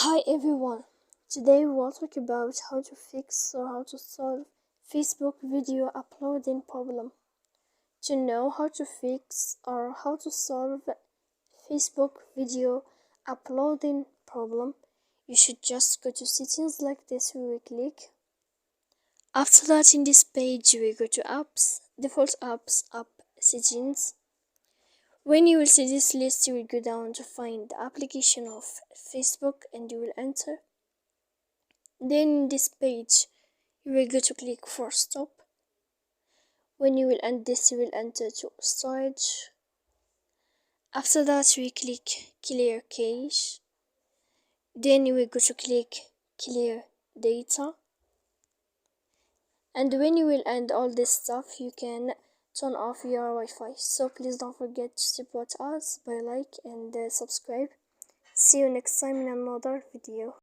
Hi everyone, today we will talk about how to fix or how to solve Facebook video uploading problem. To know how to fix or how to solve Facebook video uploading problem, you should just go to settings like this. We will click. After that, in this page we go to apps, default apps, app settings. When you will see this list, you will go down to find the application of Facebook and you will enter. Then in this page, you will go to click for stop. When you will end this, you will enter to storage. After that, we click clear cache. Then you will go to click clear data. And when you will end all this stuff, you can turn off your Wi-Fi. So please don't forget to support us by like and subscribe. See you next time in another video.